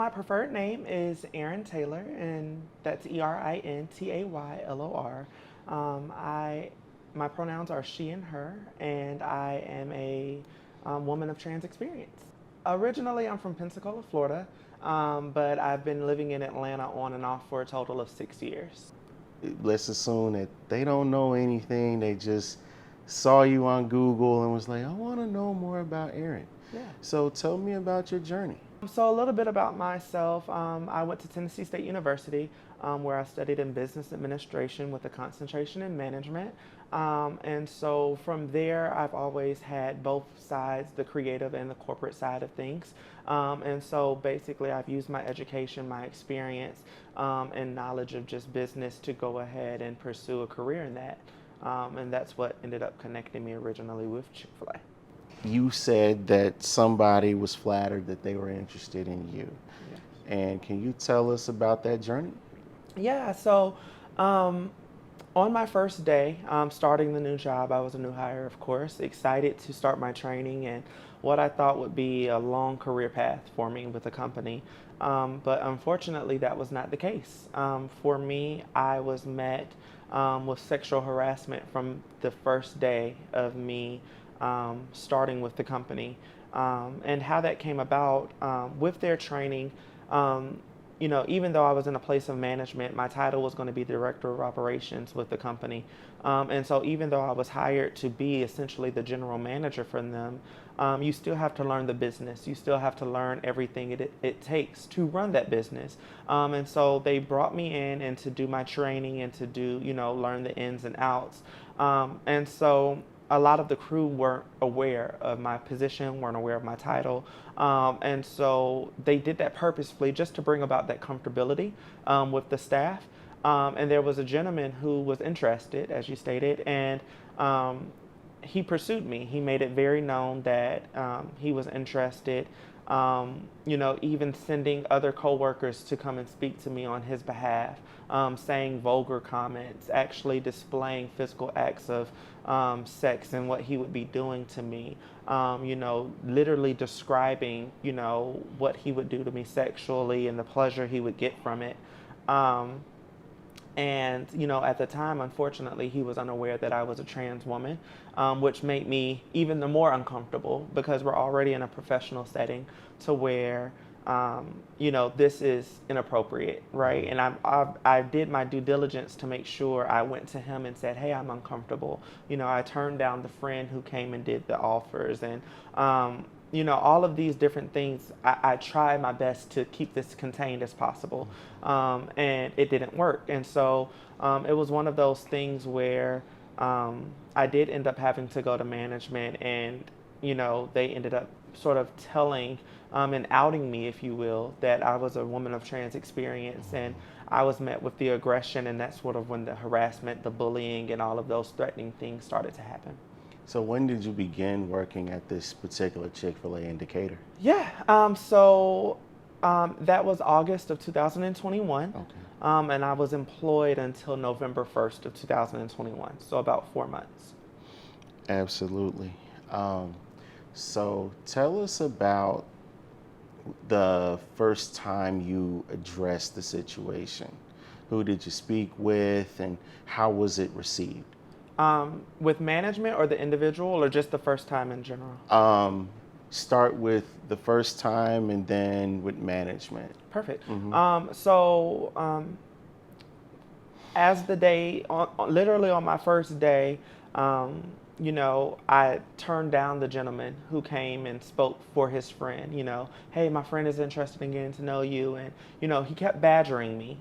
My preferred name is Erin Taylor, and that's ErinTaylor. I my pronouns are she and her, and I am a woman of trans experience. Originally, I'm from Pensacola, Florida, but I've been living in Atlanta on and off for a total of 6 years. Let's assume that they don't know anything. They just saw you on Google and was like, I want to know more about Erin. Yeah. So tell me about your journey. So a little bit about myself. I went to Tennessee State University, where I studied in business administration with a concentration in management. And so from there, I've always had both sides, the creative and the corporate side of things. And so basically, I've used my education, my experience, and knowledge of just business to go ahead and pursue a career in that. And that's what ended up connecting me originally with Chick-fil-A. You said that somebody was flattered that they were interested in you. Yes. And can you tell us about that journey? Yeah, so on my first day, starting the new job, I was a new hire, of course, excited to start my training and what I thought would be a long career path for me with the company. But unfortunately, that was not the case. For me, I was met with sexual harassment from the first day of me starting with the company. And how that came about with their training, even though I was in a place of management, my title was going to be Director of Operations with the company. And so even though I was hired to be essentially the general manager for them, you still have to learn the business. You still have to learn everything it takes to run that business. And so they brought me in and to do my training and to do, learn the ins and outs. And so a lot of the crew weren't aware of my position, weren't aware of my title. And so they did that purposefully just to bring about that comfortability with the staff. And there was a gentleman who was interested, as you stated, and he pursued me. He made it very known that he was interested, even sending other coworkers to come and speak to me on his behalf, saying vulgar comments, actually displaying physical acts of sex and what he would be doing to me, literally describing, what he would do to me sexually and the pleasure he would get from it. And, at the time, unfortunately, he was unaware that I was a trans woman, which made me even the more uncomfortable because we're already in a professional setting to where, this is inappropriate, right? And I did my due diligence to make sure. I went to him and said, hey, I'm uncomfortable. I turned down the friend who came and did the offers. And, all of these different things, I tried my best to keep this contained as possible, and it didn't work. And so it was one of those things where I did end up having to go to management, and, they ended up sort of telling and outing me, if you will, that I was a woman of trans experience, and I was met with the aggression, and that's sort of when the harassment, the bullying, and all of those threatening things started to happen. So when did you begin working at this particular Chick-fil-A in Decatur? Yeah, that was August of 2021, Okay. and I was employed until November 1st of 2021, so about 4 months. Absolutely. So tell us about the first time you addressed the situation. Who did you speak with and how was it received? With management or the individual or just the first time in general? Start with the first time and then with management. Perfect. Mm-hmm. As the day, literally on my first day, I turned down the gentleman who came and spoke for his friend, hey, my friend is interested in getting to know you. And, he kept badgering me,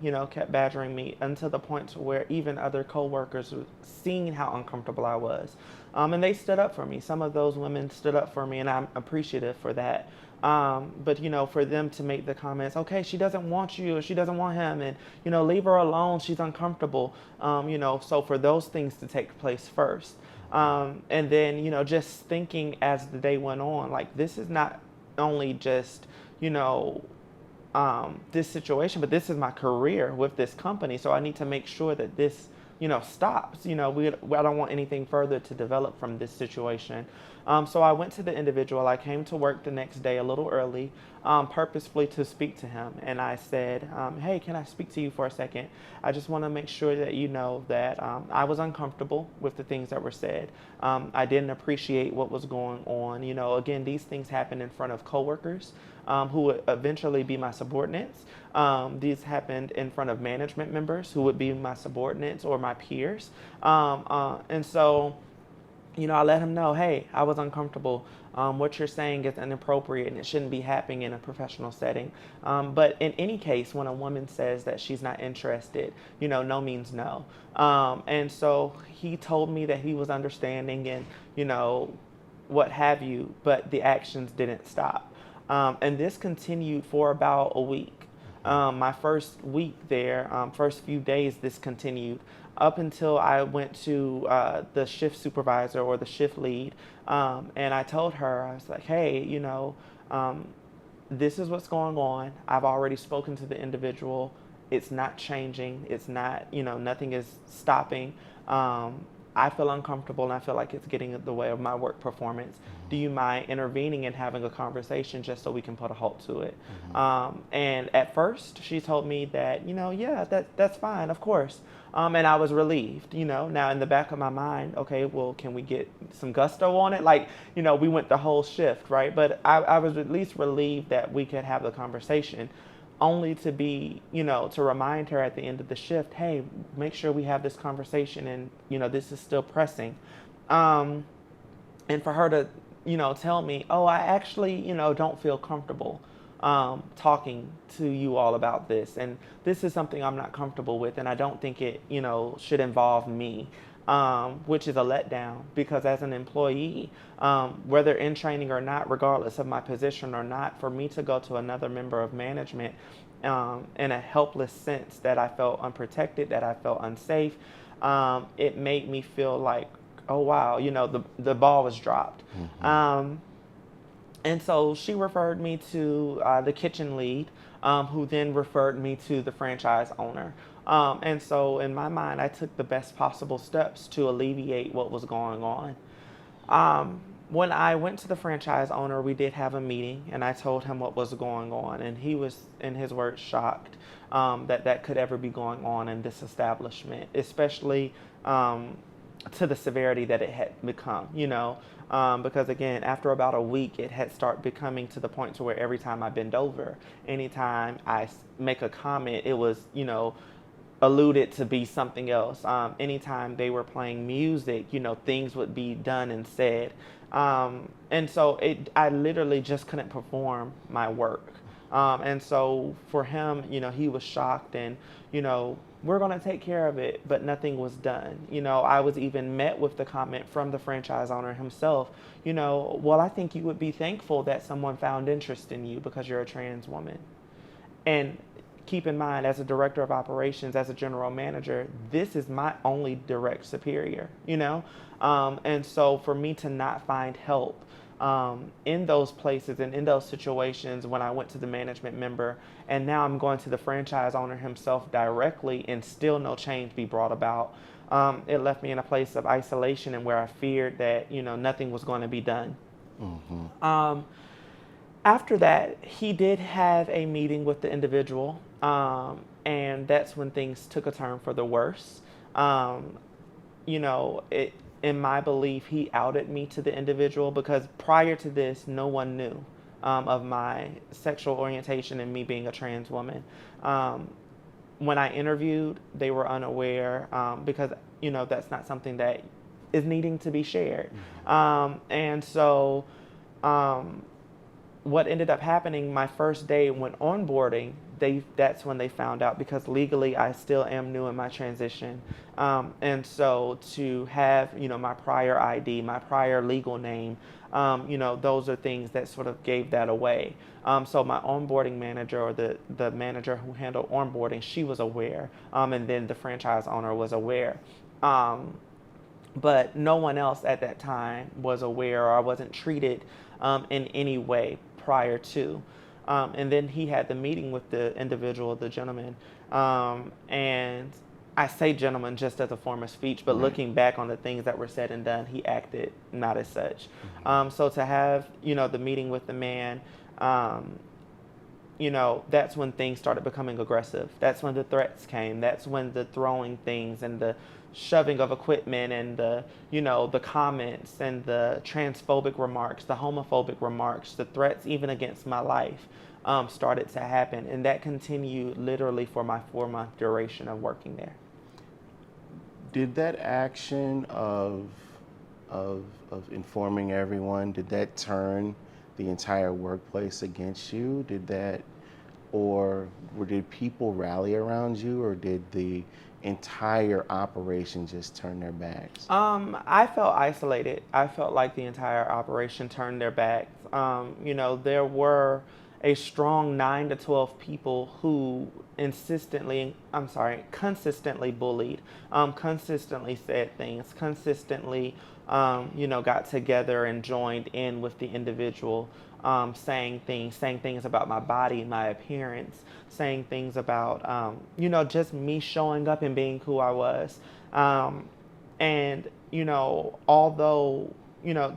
until the point to where even other coworkers were seeing how uncomfortable I was. And they stood up for me. Some of those women stood up for me, and I'm appreciative for that. But, for them to make the comments, okay, she doesn't want you, or she doesn't want him, and, leave her alone, she's uncomfortable. So for those things to take place first. And then, just thinking as the day went on, like, this is not only just, this situation, but this is my career with this company. So I need to make sure that this stops. I don't want anything further to develop from this situation. So I went to the individual. I came to work the next day a little early, purposefully to speak to him. And I said, hey, can I speak to you for a second? I just want to make sure that you know that I was uncomfortable with the things that were said. I didn't appreciate what was going on. Again, these things happen in front of coworkers who would eventually be my subordinates. These happened in front of management members who would be my subordinates or my peers. And so, I let him know, hey, I was uncomfortable. What you're saying is inappropriate and it shouldn't be happening in a professional setting. But in any case, when a woman says that she's not interested, no means no. And so he told me that he was understanding and, what have you, but the actions didn't stop. And this continued for about a week. My first week there, first few days, this continued up until I went to the shift supervisor or the shift lead. And I told her, I was like, hey, this is what's going on. I've already spoken to the individual. It's not changing. It's not, nothing is stopping. I feel uncomfortable and I feel like it's getting in the way of my work performance. Do you mind intervening and having a conversation just so we can put a halt to it? And at first she told me that, yeah, that's fine, of course. And I was relieved, now in the back of my mind, okay, well, can we get some gusto on it? Like, we went the whole shift, right? But I was at least relieved that we could have the conversation, only to be, to remind her at the end of the shift, hey, make sure we have this conversation and, this is still pressing. And for her to, tell me, oh, I actually, don't feel comfortable talking to you all about this. And this is something I'm not comfortable with. And I don't think it, should involve me, which is a letdown because as an employee, whether in training or not, regardless of my position or not, for me to go to another member of management in a helpless sense that I felt unprotected, that I felt unsafe, it made me feel like, oh, wow, the ball was dropped. And so she referred me to the kitchen lead, who then referred me to the franchise owner. And so in my mind, I took the best possible steps to alleviate what was going on. When I went to the franchise owner, we did have a meeting and I told him what was going on. And he was, in his words, shocked that could ever be going on in this establishment, especially to the severity that it had become, because again, after about a week, it had started becoming to the point to where every time I bend over, anytime I make a comment, it was, alluded to be something else. Anytime they were playing music, things would be done and said. And so I literally just couldn't perform my work. And so for him, he was shocked and, we're going to take care of it, but nothing was done. I was even met with the comment from the franchise owner himself, well, I think you would be thankful that someone found interest in you because you're a trans woman. And keep in mind, as a director of operations, as a general manager, this is my only direct superior, and so for me to not find help in those places and in those situations when I went to the management member and now I'm going to the franchise owner himself directly and still no change be brought about, it left me in a place of isolation and where I feared that, nothing was going to be done. After that, he did have a meeting with the individual, and that's when things took a turn for the worse. In my belief, he outed me to the individual because prior to this, no one knew of my sexual orientation and me being a trans woman. When I interviewed, they were unaware because, that's not something that is needing to be shared. And so what ended up happening, my first day when onboarding, that's when they found out because legally I still am new in my transition. And so to have, my prior ID, my prior legal name, those are things that sort of gave that away. So my onboarding manager or the manager who handled onboarding, she was aware. And then the franchise owner was aware. But no one else at that time was aware or I wasn't treated in any way prior to. And then he had the meeting with the individual, the gentleman, and I say gentleman just as a form of speech, but Right. looking back on the things that were said and done, he acted not as such. Mm-hmm. So to have, the meeting with the man, um, that's when things started becoming aggressive. That's when the threats came. That's when the throwing things and the shoving of equipment and the comments and the transphobic remarks, the homophobic remarks, the threats even against my life started to happen. And that continued literally for my 4-month duration of working there. Did that action of informing everyone, did that turn the entire workplace against you? Did people rally around you, or did the entire operation just turn their backs? I felt isolated. I felt like the entire operation turned their backs. There were a strong 9 to 12 people who consistently bullied, consistently said things, consistently, got together and joined in with the individual, saying things about my body, my appearance, saying things about, just me showing up and being who I was. And, although,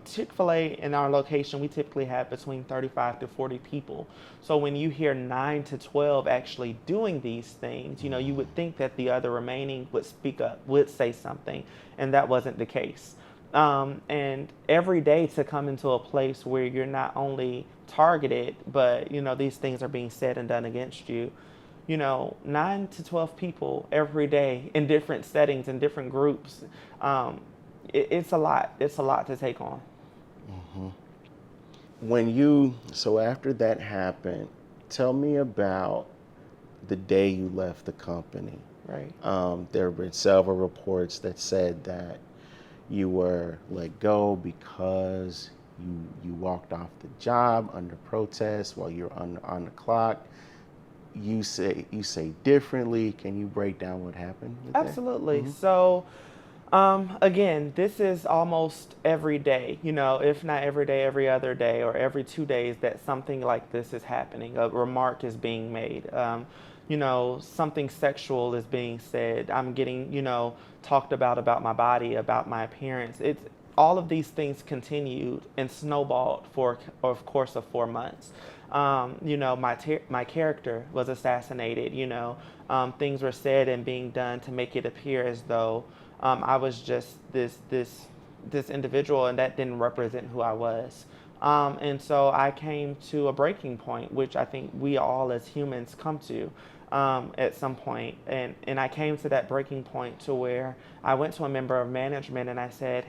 Chick-fil-A in our location, we typically have between 35 to 40 people. So when you hear 9 to 12 actually doing these things, you would think that the other remaining would speak up, would say something, and that wasn't the case. And every day to come into a place where you're not only targeted, but, these things are being said and done against you. 9 to 12 people every day in different settings and different groups. It's a lot. It's a lot to take on. Mm-hmm. So after that happened, tell me about the day you left the company. Right. There have been several reports that said that you were let go because you walked off the job under protest while you're on the clock. You say differently. Can you break down what happened with that? Absolutely. Mm-hmm. So, again, this is almost every day, if not every day, every other day, or every 2 days that something like this is happening. A remark is being made. Something sexual is being said. I'm getting, talked about my body, about my appearance. It's all of these things continued and snowballed for a course of 4 months. My character was assassinated. Things were said and being done to make it appear as though I was just this individual, and that didn't represent who I was. And so I came to a breaking point, which I think we all as humans come to at some point. And I came to that breaking point to where I went to a member of management and I said,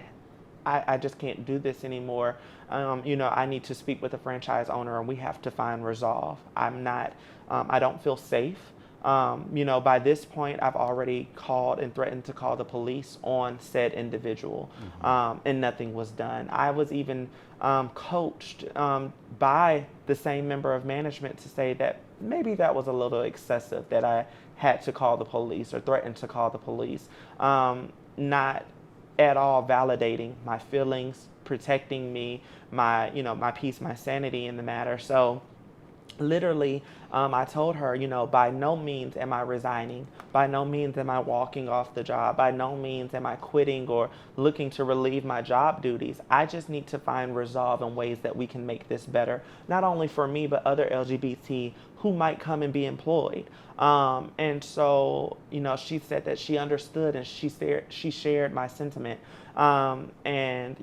I just can't do this anymore. I need to speak with the franchise owner and we have to find resolve. I don't feel safe. By this point, I've already called and threatened to call the police on said individual, and nothing was done. I was even coached by the same member of management to say that maybe that was a little excessive, that I had to call the police or threatened to call the police, not at all validating my feelings, protecting me, my peace, my sanity in the matter. So literally, I told her, by no means am I resigning. By no means am I walking off the job. By no means am I quitting or looking to relieve my job duties. I just need to find resolve in ways that we can make this better, not only for me, but other LGBT who might come and be employed. And so, she said that she understood and she shared my sentiment. And,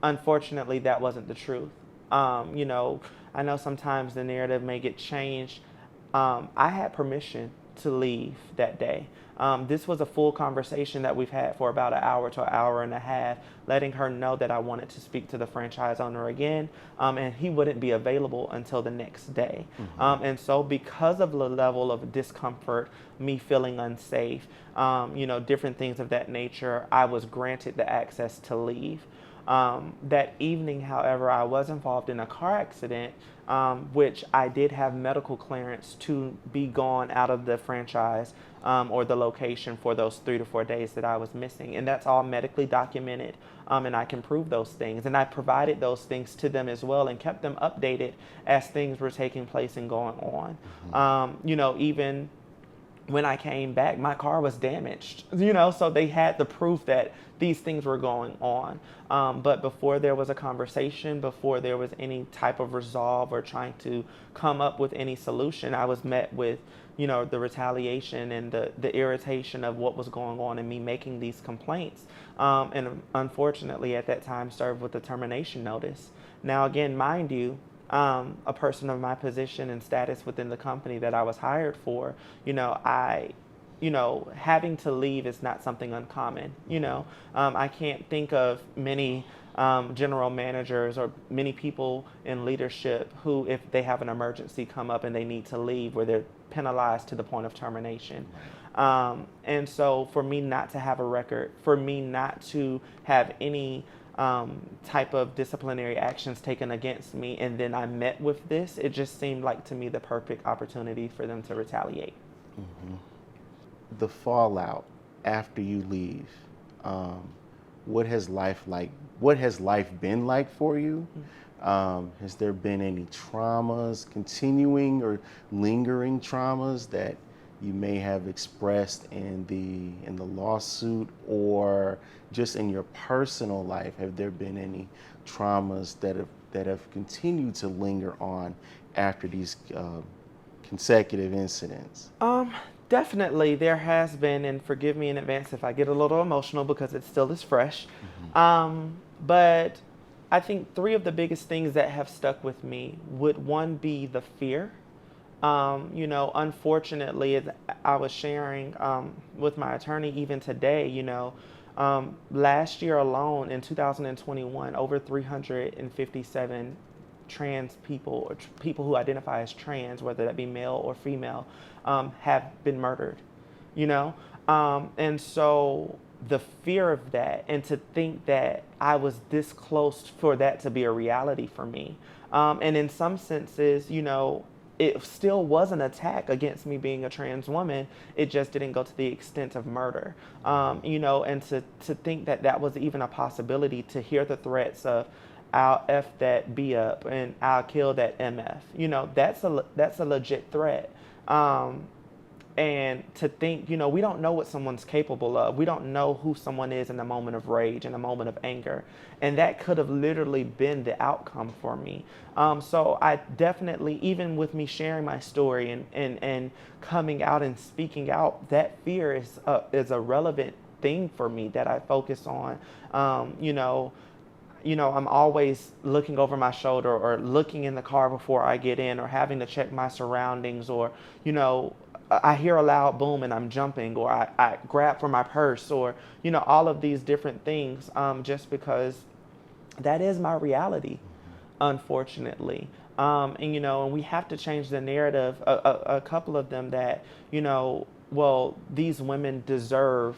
unfortunately, that wasn't the truth. I know sometimes the narrative may get changed. I had permission to leave that day. This was a full conversation that we've had for about an hour to an hour and a half, letting her know that I wanted to speak to the franchise owner again, and he wouldn't be available until the next day. And so because of the level of discomfort, me feeling unsafe, different things of that nature, I was granted the access to leave. That evening, however, I was involved in a car accident, which I did have medical clearance to be gone out of the franchise or the location for those 3 to 4 days that I was missing. And that's all medically documented, and I can prove those things. And I provided those things to them as well and kept them updated as things were taking place and going on. Even when I came back, my car was damaged, so they had the proof that these things were going on. But before there was a conversation, before there was any type of resolve or trying to come up with any solution, I was met with, the retaliation and the irritation of what was going on and me making these complaints. And unfortunately, at that time, served with a termination notice. Now, again, mind you, a person of my position and status within the company that I was hired for, having to leave is not something uncommon. I can't think of many general managers or many people in leadership who, if they have an emergency come up and they need to leave, where they're penalized to the point of termination. And so for me not to have a record, for me not to have any type of disciplinary actions taken against me, and then I met with this, it just seemed like to me the perfect opportunity for them to retaliate. Mm-hmm. The fallout after you leave, what has life been like for you? Has there been any traumas, continuing or lingering traumas that you may have expressed in the lawsuit, or just in your personal life? Have there been any traumas that have continued to linger on after these consecutive incidents? Definitely there has been, and forgive me in advance if I get a little emotional because it still is fresh. But I think three of the biggest things that have stuck with me would, one, be the fear. Unfortunately, as I was sharing with my attorney even today, last year alone in 2021, over 357 trans people, or people who identify as trans, whether that be male or female, have been murdered, and so the fear of that, and to think that I was this close for that to be a reality for me, and in some senses, it still was an attack against me being a trans woman. It just didn't go to the extent of murder, and to think that that was even a possibility, to hear the threats of I'll F that B up and I'll kill that MF. That's a legit threat. And to think, we don't know what someone's capable of. We don't know who someone is in a moment of rage, in a moment of anger. And that could have literally been the outcome for me. So I definitely, even with me sharing my story and coming out and speaking out, that fear is a relevant thing for me that I focus on. I'm always looking over my shoulder, or looking in the car before I get in, or having to check my surroundings, or, I hear a loud boom and I'm jumping, or I grab for my purse, or, all of these different things, just because that is my reality, unfortunately. And we have to change the narrative, a couple of them, that, these women deserved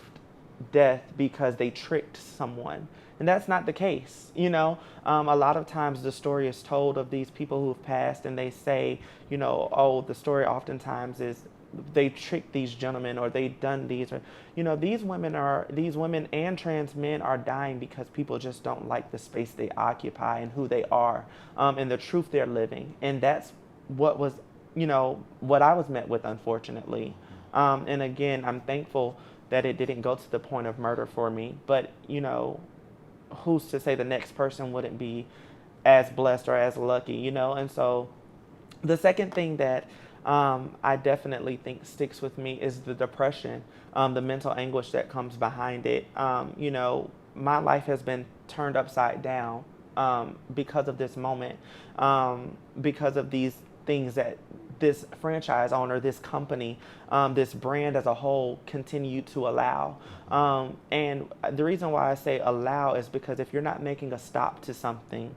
death because they tricked someone. And that's not the case. A lot of times the story is told of these people who've passed, and they say, the story oftentimes is they tricked these gentlemen, or they done these, or, these women and trans men are dying because people just don't like the space they occupy and who they are, and the truth they're living. And that's what was, what I was met with, unfortunately. And again, I'm thankful that it didn't go to the point of murder for me, but, who's to say the next person wouldn't be as blessed or as lucky, And so the second thing that I definitely think sticks with me is the depression, the mental anguish that comes behind it. My life has been turned upside down because of this moment, because of these things that this franchise owner, this company, this brand as a whole continue to allow. And the reason why I say allow is because if you're not making a stop to something,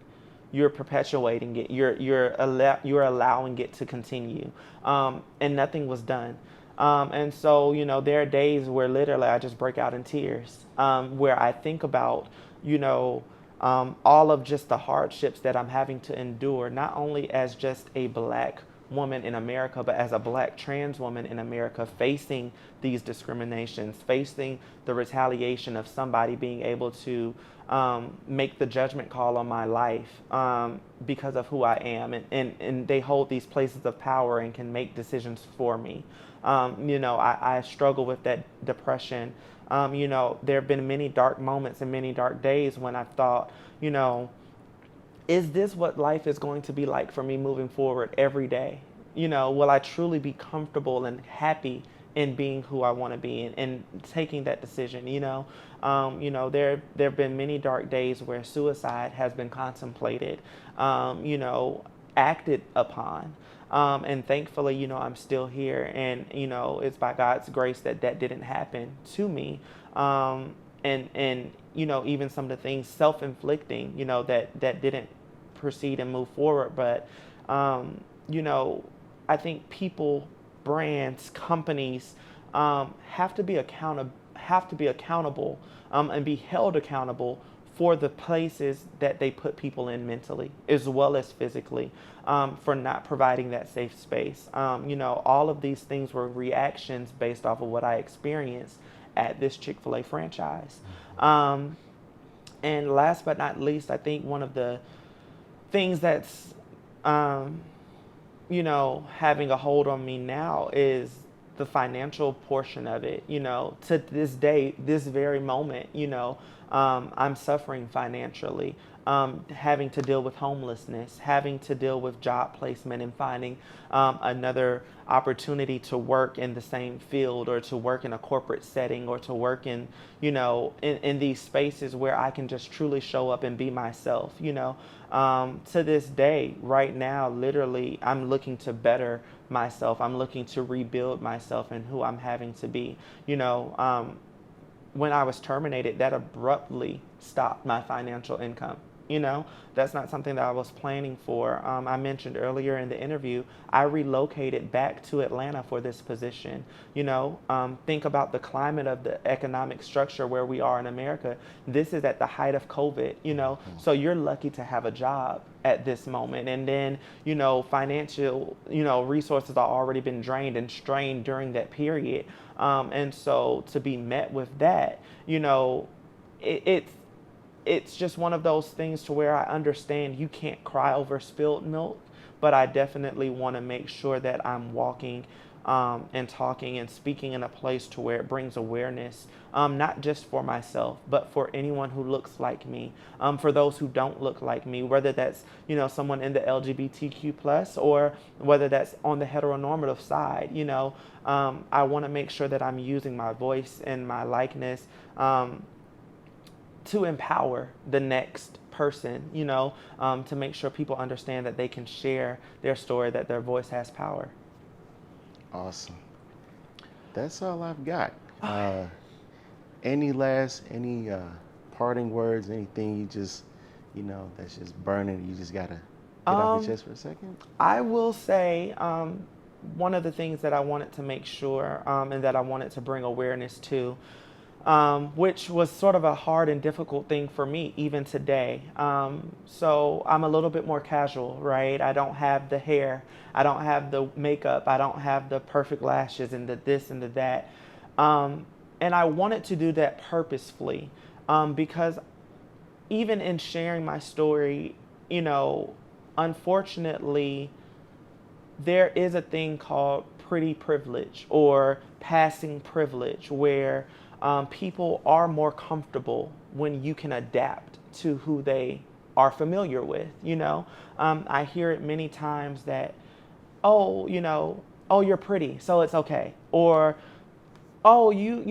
you're perpetuating it. You're allowing it to continue, and nothing was done. And so, there are days where literally I just break out in tears, where I think about, all of just the hardships that I'm having to endure, not only as just a Black woman in America, but as a Black trans woman in America, facing these discriminations, facing the retaliation of somebody being able to make the judgment call on my life because of who I am. And they hold these places of power and can make decisions for me. I struggle with that depression. There have been many dark moments and many dark days when I thought, is this what life is going to be like for me moving forward every day? Will I truly be comfortable and happy in being who I want to be and taking that decision? There have been many dark days where suicide has been contemplated, acted upon. And thankfully, I'm still here, and, it's by God's grace that didn't happen to me. And even some of the things self-inflicting, that didn't proceed and move forward. But, I think people, brands, companies have to be accountable and be held accountable for the places that they put people in mentally as well as physically, for not providing that safe space. All of these things were reactions based off of what I experienced at this Chick-fil-A franchise. And last but not least, I think one of the things that's, having a hold on me now is the financial portion of it. To this day, this very moment, I'm suffering financially, having to deal with homelessness, having to deal with job placement and finding another opportunity to work in the same field or to work in a corporate setting or to work in these spaces where I can just truly show up and be myself. To this day, right now, literally, I'm looking to better myself. I'm looking to rebuild myself and who I'm having to be. When I was terminated, that abruptly stopped my financial income. That's not something that I was planning for. I mentioned earlier in the interview, I relocated back to Atlanta for this position. Think about the climate of the economic structure where we are in America. This is at the height of COVID, so you're lucky to have a job at this moment. And then, financial, resources have already been drained and strained during that period. And so to be met with that, it's just one of those things to where I understand you can't cry over spilled milk, but I definitely want to make sure that I'm walking and talking and speaking in a place to where it brings awareness, not just for myself, but for anyone who looks like me, for those who don't look like me, whether that's, someone in the LGBTQ plus or whether that's on the heteronormative side. I want to make sure that I'm using my voice and my likeness to empower the next person, to make sure people understand that they can share their story, that their voice has power. Awesome. That's all I've got. Any parting words, anything you just, that's just burning, you just got to get off your chest for a second? I will say one of the things that I wanted to make sure and that I wanted to bring awareness to, which was sort of a hard and difficult thing for me even today. So I'm a little bit more casual, right? I don't have the hair, I don't have the makeup, I don't have the perfect lashes and the this and the that. And I wanted to do that purposefully because even in sharing my story, unfortunately, there is a thing called pretty privilege or passing privilege where people are more comfortable when you can adapt to who they are familiar with. I hear it many times that, oh, you're pretty, so it's okay. Or, oh, you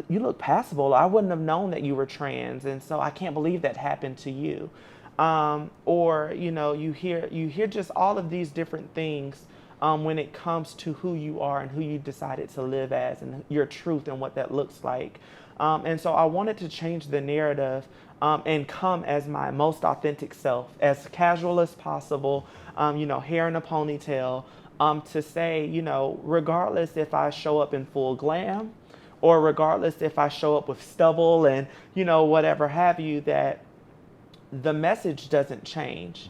look passable. I wouldn't have known that you were trans, and so I can't believe that happened to you. Or, you hear just all of these different things when it comes to who you are and who you decided to live as and your truth and what that looks like. And so I wanted to change the narrative and come as my most authentic self, as casual as possible, hair in a ponytail, to say, regardless if I show up in full glam or regardless if I show up with stubble and, whatever have you, that the message doesn't change.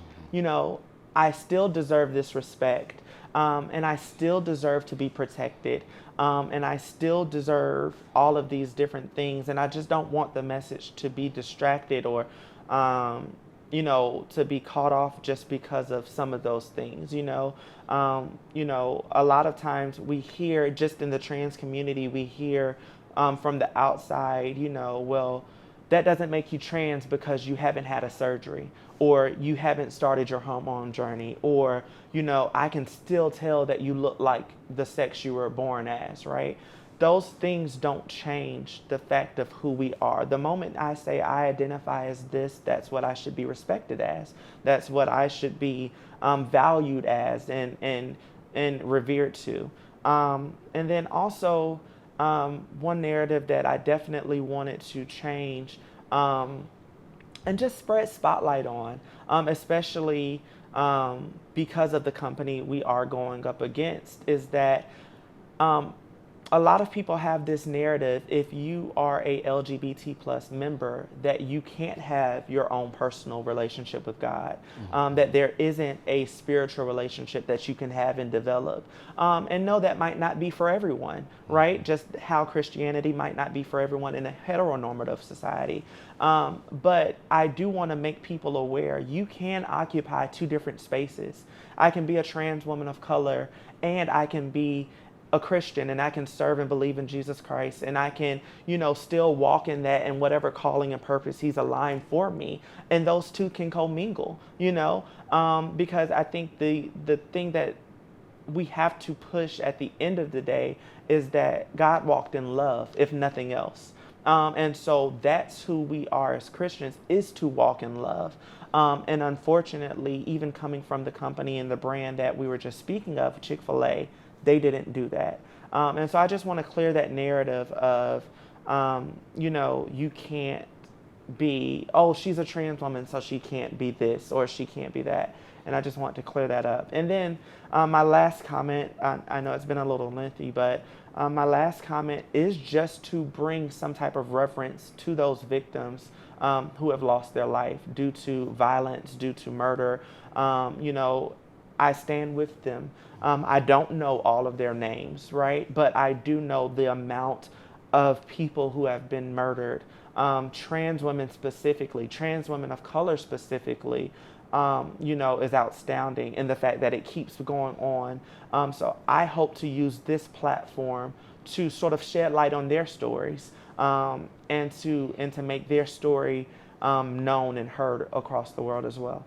I still deserve this respect, and I still deserve to be protected, and I still deserve all of these different things. And I just don't want the message to be distracted or, to be caught off just because of some of those things. A lot of times we hear, just in the trans community, we hear from the outside, well, that doesn't make you trans because you haven't had a surgery, or you haven't started your hormone journey, or, I can still tell that you look like the sex you were born as, right? Those things don't change the fact of who we are. The moment I say I identify as this, that's what I should be respected as. That's what I should be valued as and revered to. And then also, one narrative that I definitely wanted to change and just spread spotlight on, especially because of the company we are going up against, is that a lot of people have this narrative, if you are a LGBT plus member, that you can't have your own personal relationship with God, that there isn't a spiritual relationship that you can have and develop. And no, that might not be for everyone, right? Just how Christianity might not be for everyone in a heteronormative society. But I do want to make people aware, you can occupy two different spaces. I can be a trans woman of color, and I can be a Christian, and I can serve and believe in Jesus Christ, and I can, still walk in that and whatever calling and purpose He's aligned for me. And those two can commingle, because I think the thing that we have to push at the end of the day is that God walked in love, if nothing else. And so that's who we are as Christians, is to walk in love. And unfortunately, even coming from the company and the brand that we were just speaking of, Chick-fil-A, they didn't do that. And so I just want to clear that narrative of, you can't be, oh, she's a trans woman, so she can't be this or she can't be that. And I just want to clear that up. And then my last comment, I know it's been a little lengthy, but my last comment is just to bring some type of reference to those victims who have lost their life due to violence, due to murder. I stand with them. I don't know all of their names, right? But I do know the amount of people who have been murdered. Trans women specifically, trans women of color specifically, is outstanding, in the fact that it keeps going on. So I hope to use this platform to sort of shed light on their stories, and to make their story known and heard across the world as well.